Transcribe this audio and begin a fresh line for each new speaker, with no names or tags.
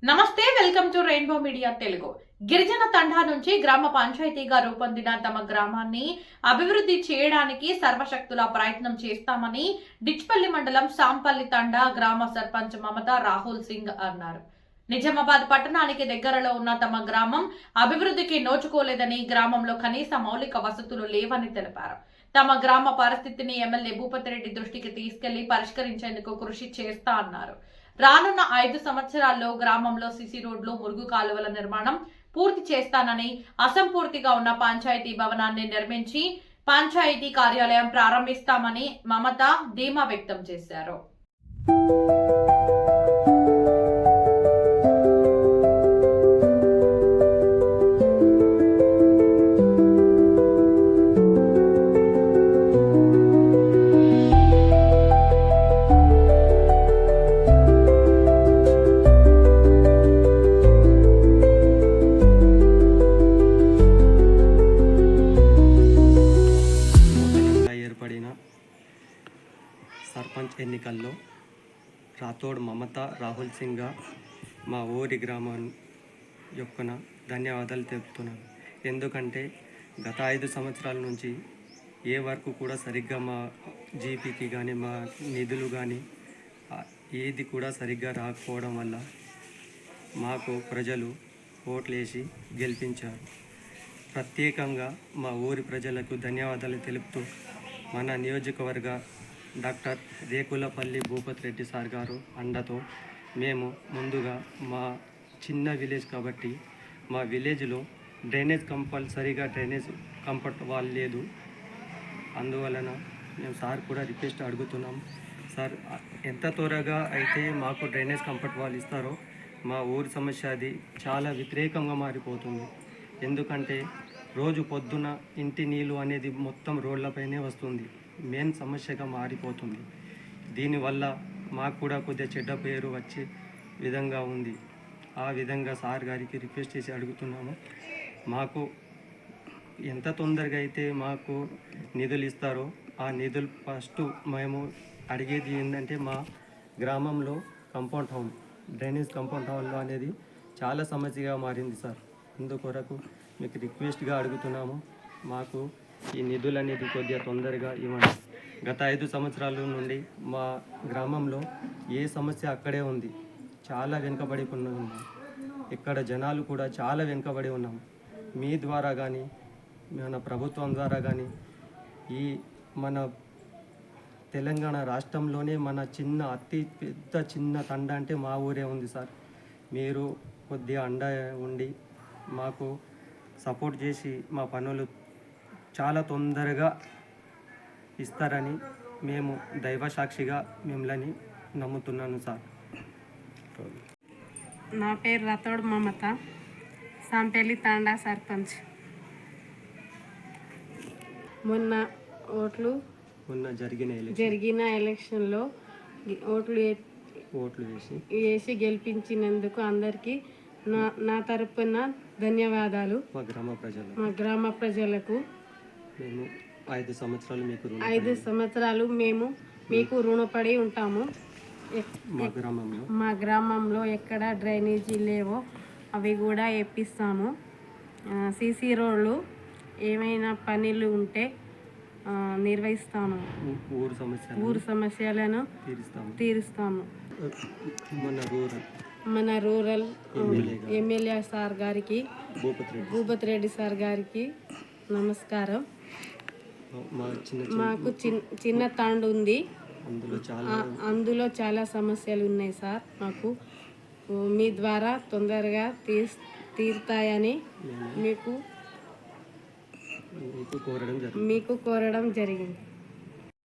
నమస్తే, welcome to rainbow media Telugu. గిరిజన తండా నుంచి గ్రామ పంచాయతీగా రూపొందిన తమ గ్రామాన్ని అభివృద్ధి చేయడానికి సర్వశక్తుల ప్రయత్నం చేస్తామని డిచ్పల్లి మండలం సాంపల్లి తండా గ్రామ సర్పంచ్ మమత రాహుల్ సింగ్ అన్నారు. నిజామాబాద్ పట్టణానికి దగ్గరలో ఉన్న తమ గ్రామం అభివృద్ధికి నోచుకోలేదని, గ్రామంలో కనీస మౌలిక వసతులు లేవని తెలిపారు. తమ గ్రామ పరిస్థితిని ఎమ్మెల్యే భూపతిరెడ్డి దృష్టికి తీసుకెళ్లి పరిష్కరించేందుకు కృషి చేస్తా అన్నారు. రానున్న 5 సంవత్సరాల్లో గ్రామంలో సిసి రోడ్లు, మురుగు కాలువల నిర్మాణం పూర్తి చేస్తానని, అసంపూర్తిగా ఉన్న పంచాయతీ భవనాన్ని నిర్మించి పంచాయతీ కార్యాలయం ప్రారంభిస్తామని మమత ధీమా వ్యక్తం చేశారు.
సర్పంచ్ ఎన్నికల్లో రాథోడ్ మమత రాహుల్ సింగ్ మా ఊరి గ్రామం యొక్కన ధన్యవాదాలు తెలుపుతున్నాను. ఎందుకంటే గత 5 సంవత్సరాల నుంచి ఏ వర్క్ కూడా సరిగ్గా మా జీపీకి కానీ మా నిధులు కానీ ఏది కూడా సరిగ్గా రాకపోవడం వల్ల మాకు ప్రజలు ఓట్లేసి గెలిపించారు. ప్రత్యేకంగా మా ఊరి ప్రజలకు ధన్యవాదాలు తెలుపుతూ మన నియోజకవర్గ డాక్టర్ రేకులపల్లి భూపతిరెడ్డి సార్ గారు అండతో మేము ముందుగా మా చిన్న విలేజ్ కాబట్టి మా విలేజ్లో డ్రైనేజ్ కంపల్సరీగా కంఫర్ట్ వాళ్ళు లేదు. అందువలన మేము సార్ కూడా రిక్వెస్ట్ అడుగుతున్నాం. సార్ ఎంత త్వరగా అయితే మాకు డ్రైనేజ్ కంఫర్ట్ వాళ్ళు ఇస్తారో మా ఊరి సమస్య అది చాలా వ్యతిరేకంగా మారిపోతుంది. ఎందుకంటే రోజు పొద్దున ఇంటి నీళ్ళు అనేది మొత్తం రోడ్లపైనే వస్తుంది. మెయిన్ సమస్యగా మారిపోతుంది. దీనివల్ల మాకు కూడా కొద్దిగా చెడ్డ పేరు వచ్చే విధంగా ఉంది. ఆ విధంగా సార్ గారికి రిక్వెస్ట్ చేసి అడుగుతున్నాము. మాకు ఎంత తొందరగా అయితే మాకు నిధులు ఇస్తారో ఆ నిధులు ఫస్ట్ మేము అడిగేది ఏంటంటే మా గ్రామంలో కాంపౌండ్ హౌస్, డ్రైనేజ్ కాంపౌండ్ హౌస్లో అనేది చాలా సమస్యగా మారింది సార్. అందుకొరకు మీకు రిక్వెస్ట్గా అడుగుతున్నాము. మాకు ఈ నిధులు అనేది కొద్దిగా తొందరగా ఇవ్వండి. గత 5 సంవత్సరాల నుండి మా గ్రామంలో ఏ సమస్య అక్కడే ఉంది. చాలా వెనుకబడి ఉన్నాం. ఇక్కడ జనాలు కూడా చాలా వెనుకబడి ఉన్నాం. మీ ద్వారా కానీ మన ప్రభుత్వం ద్వారా కానీ ఈ మన తెలంగాణ రాష్ట్రంలోనే మన అతి పెద్ద తండ అంటే మా ఊరే ఉంది సార్. మీరు కొద్దిగా అండ ఉండి మాకు సపోర్ట్ చేసి మా పనులు చాలా తొందరగా ఇస్తారని మేము దైవ సాక్షిగా మిమ్మల్ని నమ్ముతున్నాను సార్.
నా పేరు రాథోడ్ మమత, సాంపల్లి తాండా సర్పంచ్. మొన్న జరిగిన ఎలక్షన్లో ఓట్లు వేసి గెలిపించినందుకు అందరికీ నా తరపున ధన్యవాదాలు. మా గ్రామ ప్రజలకు
మేము 5
సంవత్సరాలు మేము మీకు రుణపడి ఉంటాము. మా గ్రామంలో ఎక్కడ డ్రైనేజీ లేవో అవి కూడా వేపిస్తాము. సిసి రోడ్లు ఏమైనా పనులు ఉంటే నిర్వహిస్తాము. ఊరు సమస్యలను తీరుస్తాము. మన రూరల్ ఎమ్మెల్యే సార్ గారికి, భూపతిరెడ్డి సార్ గారికి నమస్కారం. మాకు చిన్న తాండు ఉంది. అందులో చాలా సమస్యలు ఉన్నాయి సార్. మాకు మీ ద్వారా తొందరగా తీరుతాయని మీకు కోరడం జరిగింది.